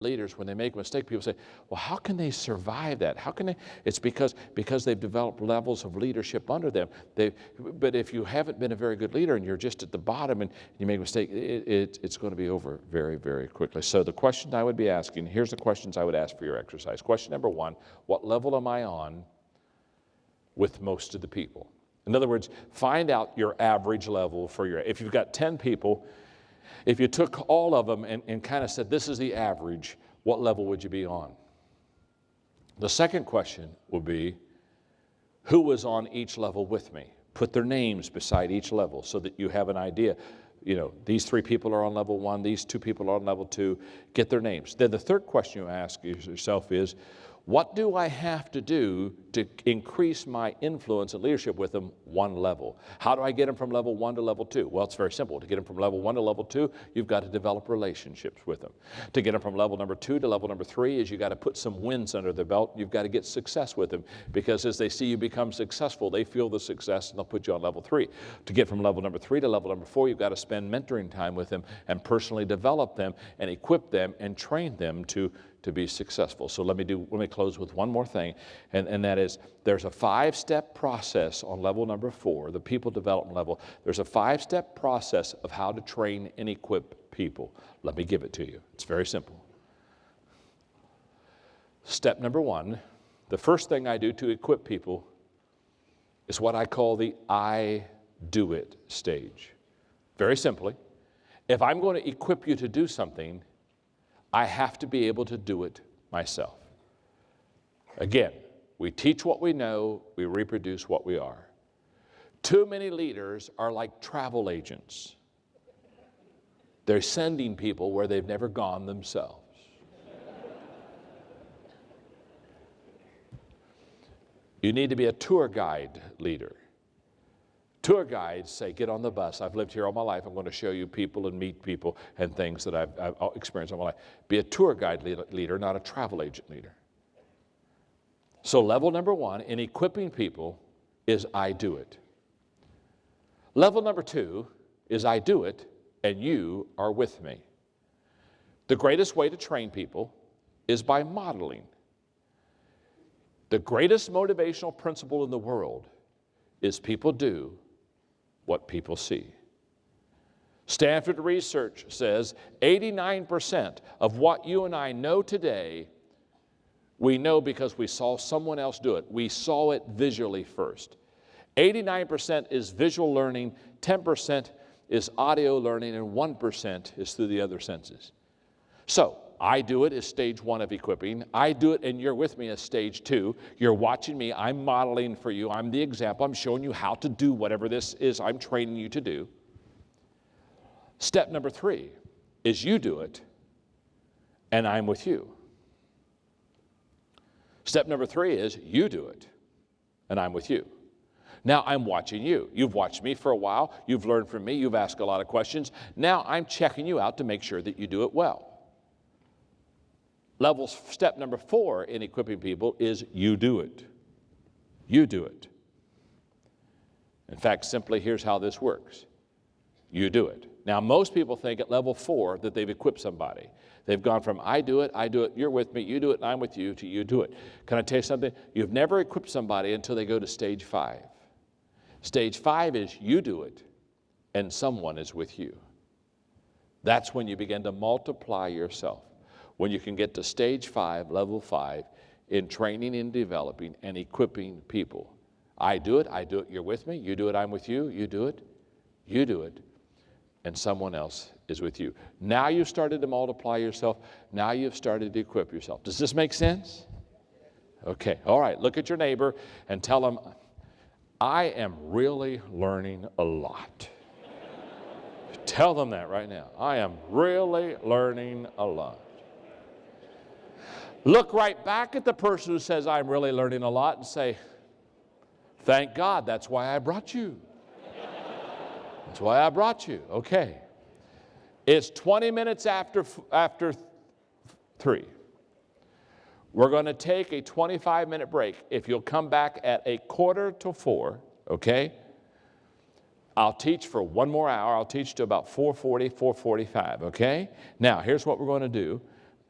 leaders, when they make a mistake, people say, well, how can they survive that? How can they? It's because they've developed levels of leadership under them. But if you haven't been a very good leader and you're just at the bottom and you make a mistake, it's going to be over very, very quickly. So the question I would be asking, here's the questions I would ask for your exercise. Question number one, what level am I on with most of the people? In other words, find out your average level for if you've got 10 people, if you took all of them and kind of said, this is the average, what level would you be on? The second question will be, who was on each level with me? Put their names beside each level so that you have an idea. You know, these 3 people are on level 1, these 2 people are on level 2. Get their names. Then the third question you ask yourself is, what do I have to do to increase my influence and leadership with them one level? How do I get them from level 1 to level 2? Well, it's very simple. To get them from level 1 to level 2, you've got to develop relationships with them. To get them from level number 2 to level number 3 is you've got to put some wins under their belt. You've got to get success with them, because as they see you become successful, they feel the success and they'll put you on level 3. To get from level number 3 to level number 4, you've got to spend mentoring time with them and personally develop them and equip them and train them to be successful. So let me close with one more thing, and that is, there's a 5-step process on level number 4, the people development level. There's a 5-step process of how to train and equip people. Let me give it to you. It's very simple. Step number 1, the first thing I do to equip people is what I call the I do it stage. Very simply, if I'm going to equip you to do something, I have to be able to do it myself. Again, we teach what we know, we reproduce what we are. Too many leaders are like travel agents. They're sending people where they've never gone themselves. You need to be a tour guide leader. Tour guides say, get on the bus. I've lived here all my life. I'm going to show you people and meet people and things that I've experienced all my life. Be a tour guide leader, not a travel agent leader. So level number 1 in equipping people is I do it. Level number 2 is I do it and you are with me. The greatest way to train people is by modeling. The greatest motivational principle in the world is people do what people see. Stanford research says 89% of what you and I know today, we know because we saw someone else do it. We saw it visually first. 89% is visual learning, 10% is audio learning, and 1% is through the other senses. So, I do it is stage 1 of equipping. I do it and you're with me as stage 2. You're watching me. I'm modeling for you. I'm the example. I'm showing you how to do whatever this is I'm training you to do. Step number 3 is you do it and I'm with you. Step number 3 is you do it and I'm with you. Now I'm watching you. You've watched me for a while. You've learned from me. You've asked a lot of questions. Now I'm checking you out to make sure that you do it well. Step number 4 in equipping people is you do it. You do it. In fact, simply here's how this works. You do it. Now, most people think at level 4 that they've equipped somebody. They've gone from I do it, you're with me, you do it, and I'm with you, to you do it. Can I tell you something? You've never equipped somebody until they go to stage 5. Stage 5 is you do it, and someone is with you. That's when you begin to multiply yourself. When you can get to stage 5, level 5, in training and developing and equipping people. I do it, you're with me, you do it, I'm with you, you do it, and someone else is with you. Now you've started to multiply yourself, now you've started to equip yourself. Does this make sense? Okay, all right, look at your neighbor and tell them, I am really learning a lot. Tell them that right now. I am really learning a lot. Look right back at the person who says, I'm really learning a lot, and say, thank God, that's why I brought you. That's why I brought you. Okay. It's 20 minutes after 3. We're going to take a 25-minute break. If you'll come back at 3:45, okay? I'll teach for 1 more hour. I'll teach to about 4:40, 4:45, okay? Now, here's what we're going to do.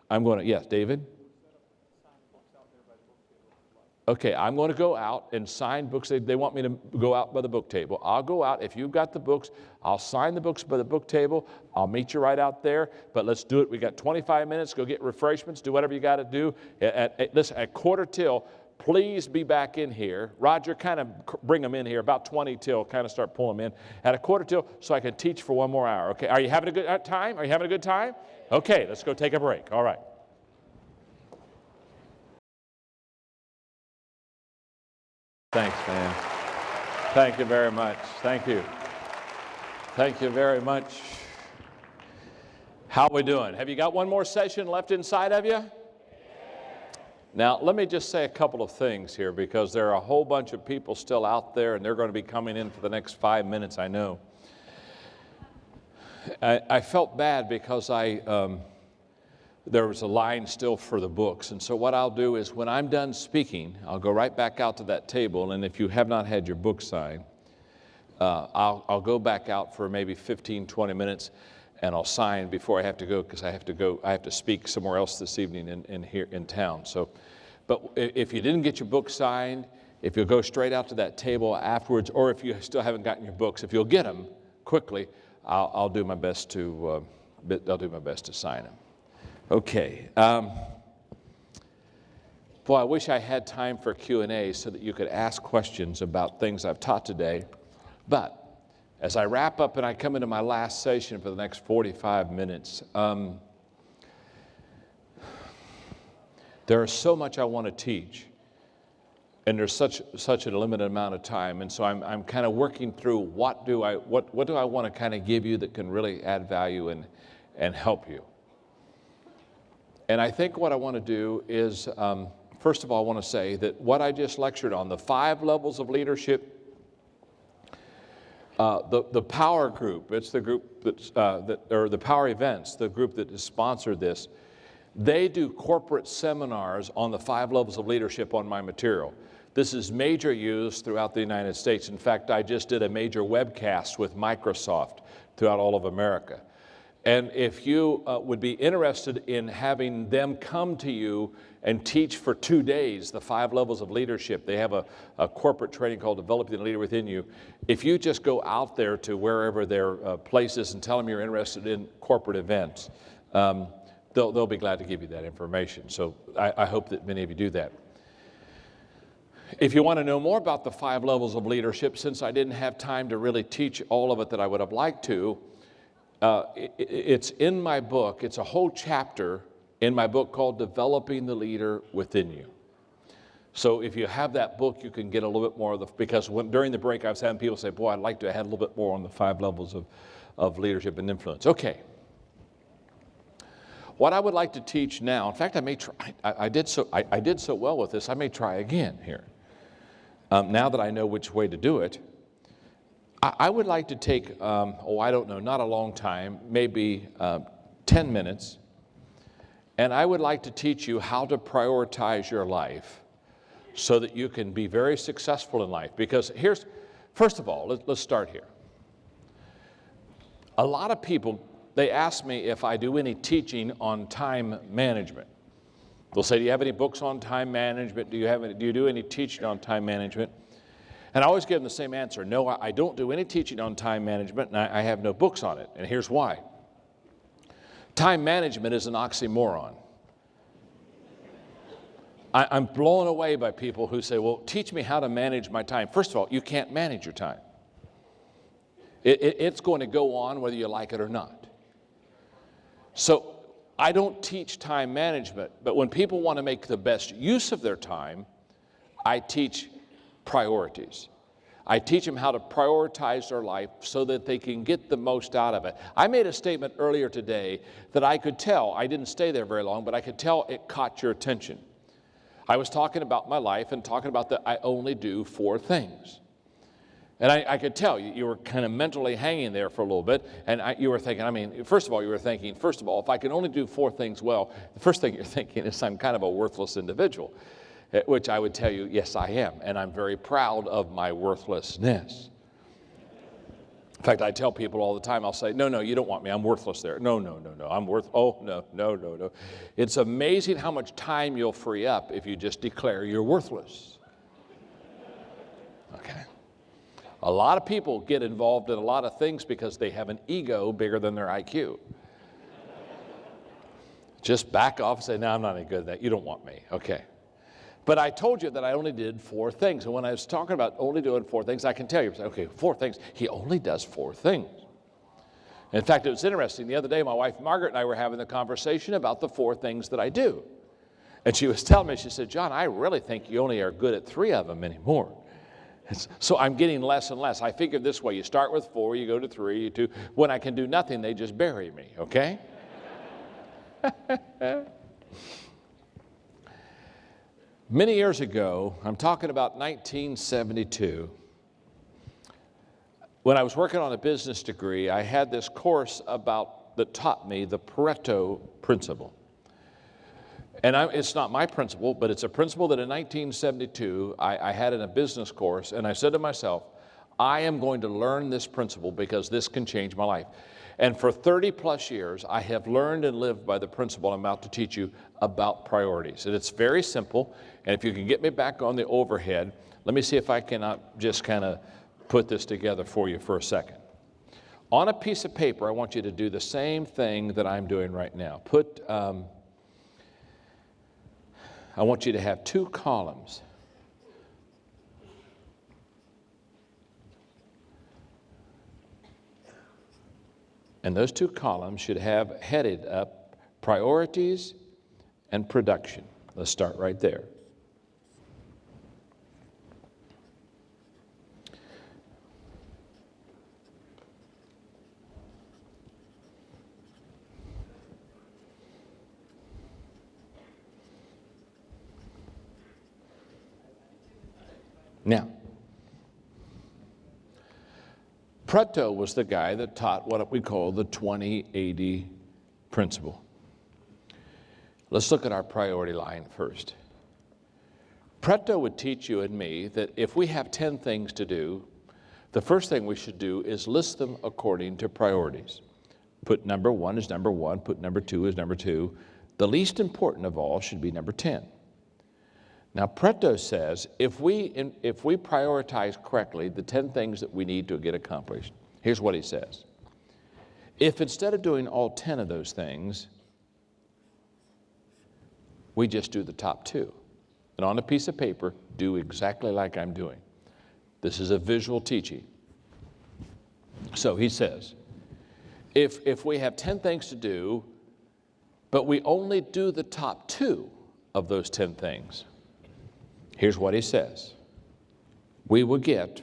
I'm going to, yes, David? Okay, I'm going to go out and sign books. They want me to go out by the book table. I'll go out. If you've got the books, I'll sign the books by the book table. I'll meet you right out there. But let's do it. We got 25 minutes. Go get refreshments. Do whatever you got to do. Listen, at 1:45, please be back in here. Roger, kind of bring them in here. About 20 till, kind of start pulling them in. At 1:45, so I can teach for one more hour. Okay, are you having a good time? Are you having a good time? Okay, let's go take a break. All right. Thanks, man. Thank you very much. Thank you. Thank you very much. How are we doing? Have you got one more session left inside of you? Now, let me just say a couple of things here, because there are a whole bunch of people still out there, and they're going to be coming in for the next 5 minutes, I know. I felt bad because there was a line still for the books. And so what I'll do is, when I'm done speaking, I'll go right back out to that table. And if you have not had your book signed, I'll go back out for maybe 15, 20 minutes, and I'll sign before I have to go, because I have to speak somewhere else this evening in here in town. So, but if you didn't get your book signed, if you'll go straight out to that table afterwards, or if you still haven't gotten your books, if you'll get them quickly, I'll do my best to sign them. Okay. Boy, I wish I had time for Q&A so that you could ask questions about things I've taught today. But as I wrap up and I come into my last session for the next 45 minutes, there is so much I want to teach, and there's such a limited amount of time. And so I'm kind of working through what do I want to kind of give you that can really add value and help you. And I think what I want to do is, first of all, I want to say that what I just lectured on, the 5 levels of leadership, the Power Group, it's the group or the Power Events, the group that has sponsored this, they do corporate seminars on the 5 levels of leadership on my material. This is major use throughout the United States. In fact, I just did a major webcast with Microsoft throughout all of America. And if you would be interested in having them come to you and teach for 2 days the 5 levels of leadership, they have a corporate training called Developing the Leader Within You. If you just go out there to wherever their place is and tell them you're interested in corporate events, they'll be glad to give you that information. So I hope that many of you do that. If you want to know more about the 5 levels of leadership, since I didn't have time to really teach all of it that I would have liked to, it's in my book. It's a whole chapter in my book called Developing the Leader Within You. So if you have that book, you can get a little bit more of because during the break I was having people say, boy, I'd like to add a little bit more on the 5 levels of leadership and influence. Okay. What I would like to teach now, in fact, I may try, I did so well with this, I may try again here. Now that I know which way to do it, I would like to take, I don't know, not a long time, maybe 10 minutes, and I would like to teach you how to prioritize your life so that you can be very successful in life. Because first of all, let's start here. A lot of people, they ask me if I do any teaching on time management. They'll say, do you have any books on time management? Do you do any teaching on time management? And I always give them the same answer. No, I don't do any teaching on time management, and I have no books on it. And here's why. Time management is an oxymoron. I'm blown away by people who say, well, teach me how to manage my time. First of all, you can't manage your time. It's going to go on whether you like it or not. So I don't teach time management, but when people want to make the best use of their time, I teach priorities. I teach them how to prioritize their life so that they can get the most out of it. I made a statement earlier today that I could tell, I didn't stay there very long, but I could tell it caught your attention. I was talking about my life and talking about that I only do 4 things. And I could tell you were kind of mentally hanging there for a little bit, and you were thinking, first of all, if I can only do 4 things well, the first thing you're thinking is I'm kind of a worthless individual. Which I would tell you, yes, I am, and I'm very proud of my worthlessness. In fact, I tell people all the time, I'll say, no, you don't want me. I'm worthless there. No, I'm no. It's amazing how much time you'll free up if you just declare you're worthless. Okay? A lot of people get involved in a lot of things because they have an ego bigger than their IQ. Just back off and say, no, I'm not any good at that. You don't want me. Okay. But I told you that I only did 4 things. And when I was talking about only doing 4 things, I can tell you, okay, 4 things. He only does 4 things. In fact, it was interesting. The other day, my wife Margaret and I were having a conversation about the 4 things that I do. And she was telling me, she said, John, I really think you only are good at 3 of them anymore. So I'm getting less and less. I figured this way, you start with 4, you go to 3, you 2. When I can do nothing, they just bury me, okay? Many years ago, I'm talking about 1972, when I was working on a business degree, I had this course that taught me the Pareto principle. And it's not my principle, but it's a principle that in 1972 I had in a business course, and I said to myself, I am going to learn this principle because this can change my life. And for 30 plus years, I have learned and lived by the principle I'm about to teach you about priorities. And it's very simple, and if you can get me back on the overhead, let me see if I can just kind of put this together for you for a second. On a piece of paper, I want you to do the same thing that I'm doing right now. I want you to have 2 columns. And those 2 columns should have headed up priorities and production. Let's start right there. Now, Pareto was the guy that taught what we call the 20-80 principle. Let's look at our priority line first. Pareto would teach you and me that if we have 10 things to do, the first thing we should do is list them according to priorities. Put number 1 as number 1, put number 2 as number 2. The least important of all should be number 10. Now, Pareto says if we prioritize correctly the 10 things that we need to get accomplished, here's what he says. If instead of doing all 10 of those things, we just do the top 2, and on a piece of paper, do exactly like I'm doing. This is a visual teaching. So he says, if we have 10 things to do, but we only do the top 2 of those 10 things, here's what he says. We will get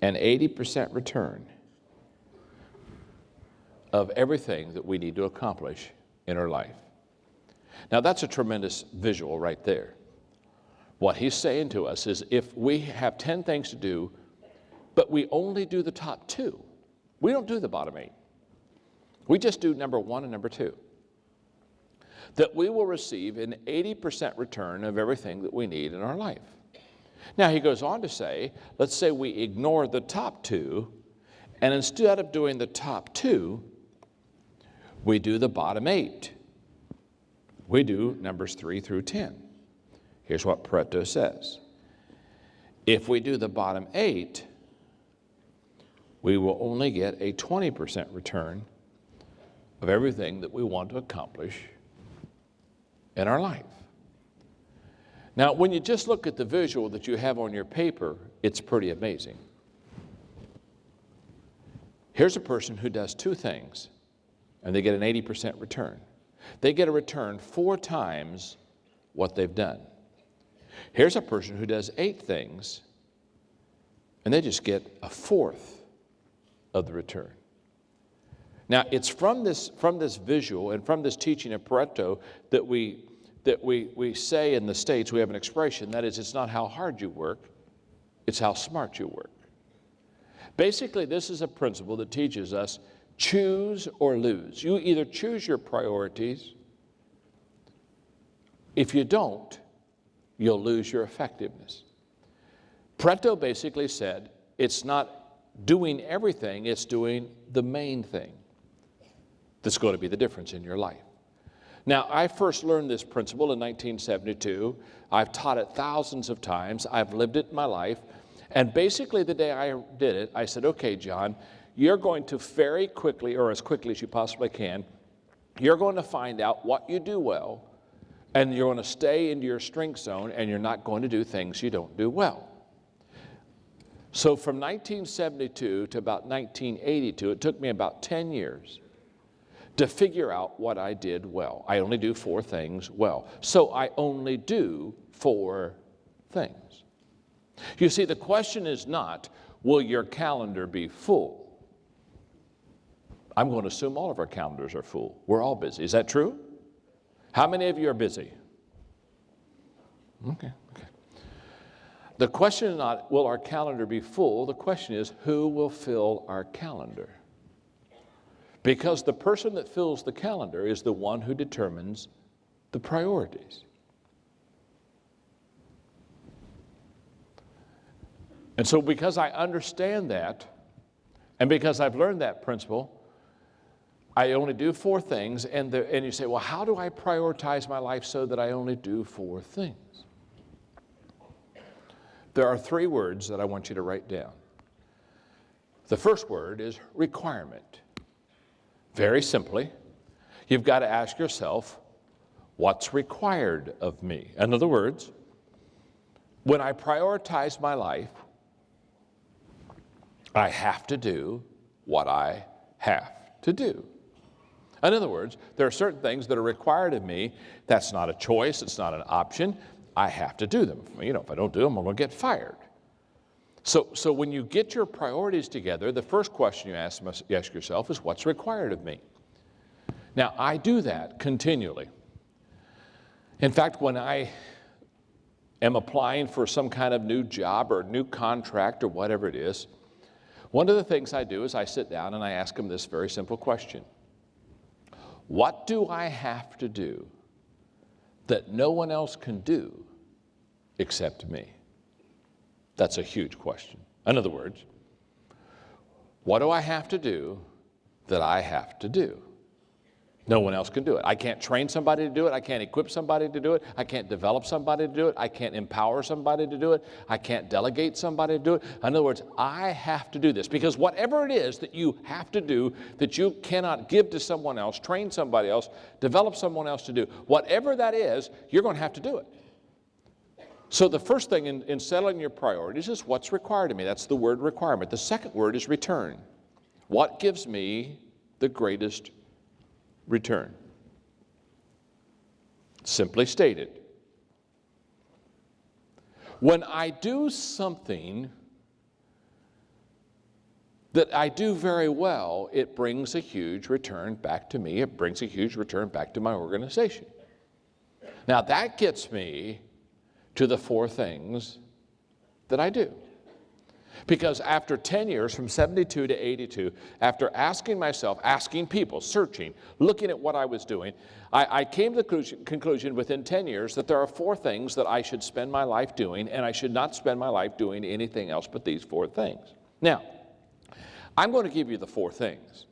an 80% return of everything that we need to accomplish in our life. Now that's a tremendous visual right there. What he's saying to us is if we have 10 things to do, but we only do the top 2, we don't do the bottom 8. We just do number 1 and number 2. That we will receive an 80% return of everything that we need in our life. Now he goes on to say, let's say we ignore the top 2, and instead of doing the top 2, we do the bottom 8. We do numbers 3 through 10. Here's what Pareto says. If we do the bottom 8, we will only get a 20% return of everything that we want to accomplish in our life. Now, when you just look at the visual that you have on your paper, it's pretty amazing. Here's a person who does 2 things, and they get an 80% return. They get a return 4 times what they've done. Here's a person who does 8 things, and they just get a 1/4 of the return. Now, it's from this visual and from this teaching of Pareto that we say in the States, we have an expression, that is, it's not how hard you work, it's how smart you work. Basically, this is a principle that teaches us choose or lose. You either choose your priorities. If you don't, you'll lose your effectiveness. Pareto basically said, it's not doing everything, it's doing the main thing that's going to be the difference in your life. Now, I first learned this principle in 1972. I've taught it thousands of times. I've lived it in my life. And basically the day I did it, I said, okay, John, you're going to very quickly, or as quickly as you possibly can, you're going to find out what you do well, and you're going to stay into your strength zone, and you're not going to do things you don't do well. So from 1972 to about 1982, it took me about 10 years to figure out what I did well. I only do 4 things well. So I only do 4 things. You see, the question is not, will your calendar be full? I'm going to assume all of our calendars are full. We're all busy. Is that true? How many of you are busy? Okay. The question is not, will our calendar be full? The question is, who will fill our calendar? Because the person that fills the calendar is the one who determines the priorities. And so because I understand that, and because I've learned that principle, I only do 4 things, and you say, well, how do I prioritize my life so that I only do 4 things? There are 3 words that I want you to write down. The first word is requirement. Very simply, you've got to ask yourself, what's required of me? In other words, when I prioritize my life, I have to do what I have to do. In other words, there are certain things that are required of me. That's not a choice. It's not an option. I have to do them. If I don't do them, I'm going to get fired. So when you get your priorities together, the first question you ask yourself is, what's required of me? Now, I do that continually. In fact, when I am applying for some kind of new job or new contract or whatever it is, one of the things I do is I sit down and I ask them this very simple question. What do I have to do that no one else can do except me? That's a huge question. In other words, what do I have to do that I have to do? No one else can do it. I can't train somebody to do it. I can't equip somebody to do it. I can't develop somebody to do it. I can't empower somebody to do it. I can't delegate somebody to do it. In other words, I have to do this, because whatever it is that you have to do that you cannot give to someone else, train somebody else, develop someone else to do, whatever that is, you're going to have to do it. So the first thing in settling your priorities is what's required of me. That's the word requirement. The second word is return. What gives me the greatest return? Simply stated, when I do something that I do very well, it brings a huge return back to me. It brings a huge return back to my organization. Now that gets me to the 4 things that I do. Because after 10 years, from 72 to 82, after asking myself, asking people, searching, looking at what I was doing, I came to the conclusion within 10 years that there are 4 things that I should spend my life doing, and I should not spend my life doing anything else but these 4 things. Now, I'm going to give you the 4 things,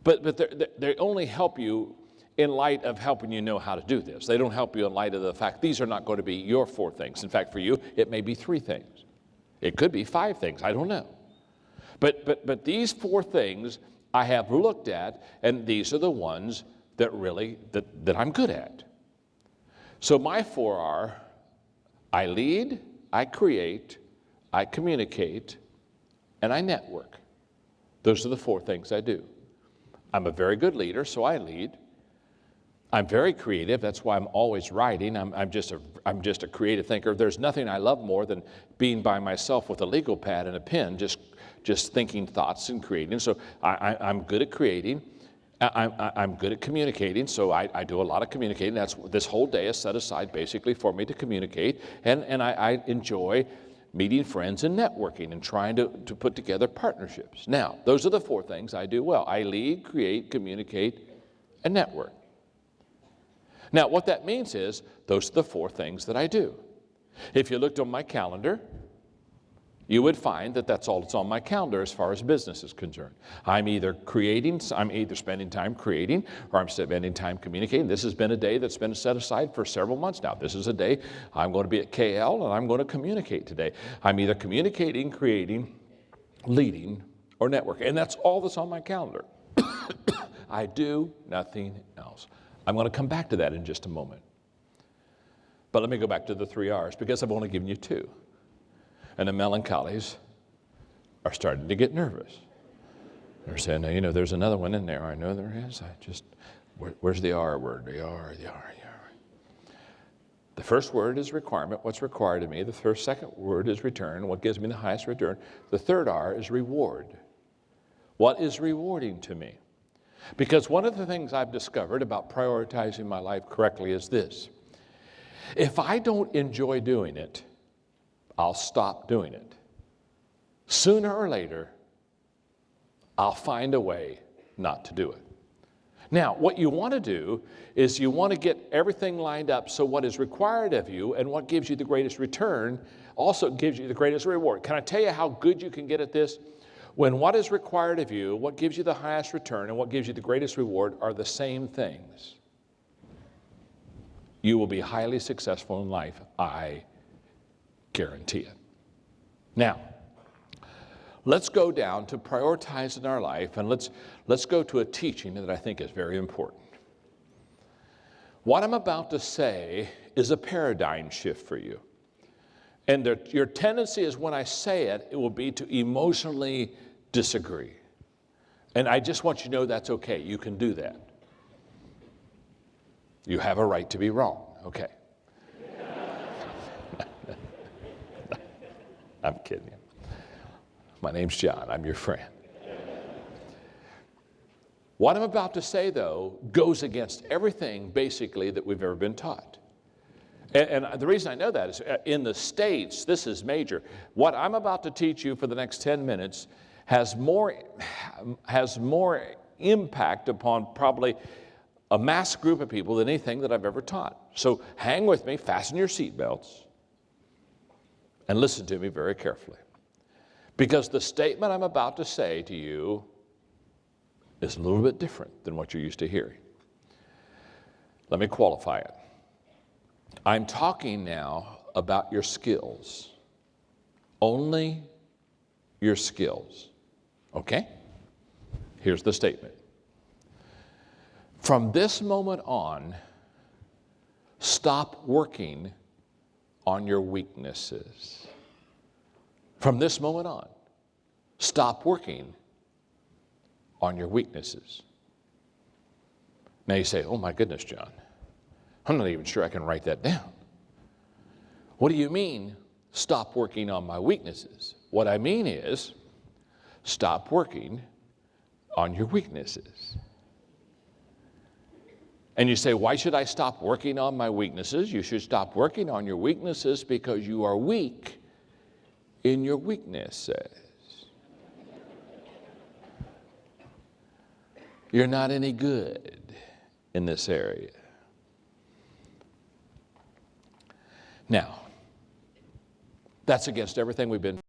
but they only help you in light of helping you know how to do this. They don't help you in light of the fact these are not going to be your 4 things. In fact, for you, it may be 3 things. It could be 5 things, I don't know. But these 4 things I have looked at, and these are the ones that really, that I'm good at. So my 4 are, I lead, I create, I communicate, and I network. Those are the 4 things I do. I'm a very good leader, so I lead. I'm very creative. That's why I'm always writing. I'm just a creative thinker. There's nothing I love more than being by myself with a legal pad and a pen, just thinking thoughts and creating. So I'm good at creating. I'm good at communicating. So I do a lot of communicating. This whole day is set aside basically for me to communicate. And I enjoy meeting friends and networking and trying to put together partnerships. Now, those are the 4 things I do well. I lead, create, communicate, and network. Now, what that means is those are the 4 things that I do. If you looked on my calendar, you would find that that's all that's on my calendar as far as business is concerned. I'm either spending time creating, or I'm spending time communicating. This has been a day that's been set aside for several months now. This is a day I'm going to be at KL and I'm going to communicate today. I'm either communicating, creating, leading, or networking. And that's all that's on my calendar. I do nothing else. I'm going to come back to that in just a moment. But let me go back to the 3 R's, because I've only given you 2. And the melancholies are starting to get nervous. They're saying, you know, there's another one in there. I know there is. Where's the R word? The R. The first word is requirement, what's required of me. The second word is return, what gives me the highest return. The third R is reward. What is rewarding to me? Because one of the things I've discovered about prioritizing my life correctly is this. If I don't enjoy doing it, I'll stop doing it. Sooner or later, I'll find a way not to do it. Now, what you want to do is you want to get everything lined up so what is required of you and what gives you the greatest return also gives you the greatest reward. Can I tell you how good you can get at this? When what is required of you, what gives you the highest return, and what gives you the greatest reward are the same things, you will be highly successful in life. I guarantee it. Now, let's go down to prioritizing our life, and let's go to a teaching that I think is very important. What I'm about to say is a paradigm shift for you. And your tendency is when I say it, it will be to emotionally disagree. And I just want you to know that's okay. You can do that. You have a right to be wrong. Okay. I'm kidding you. My name's John. I'm your friend. What I'm about to say, though, goes against everything, basically, that we've ever been taught. And the reason I know that is in the States, this is major. What I'm about to teach you for the next 10 minutes has more impact upon probably a mass group of people than anything that I've ever taught. So hang with me, fasten your seatbelts, and listen to me very carefully. Because the statement I'm about to say to you is a little bit different than what you're used to hearing. Let me qualify it. I'm talking now about your skills. Only your skills. Okay? Here's the statement. From this moment on, stop working on your weaknesses. From this moment on, stop working on your weaknesses. Now you say, oh my goodness, John, I'm not even sure I can write that down. What do you mean, stop working on my weaknesses? What I mean is, stop working on your weaknesses. And you say, why should I stop working on my weaknesses? You should stop working on your weaknesses because you are weak in your weaknesses. You're not any good in this area. Now, that's against everything we've been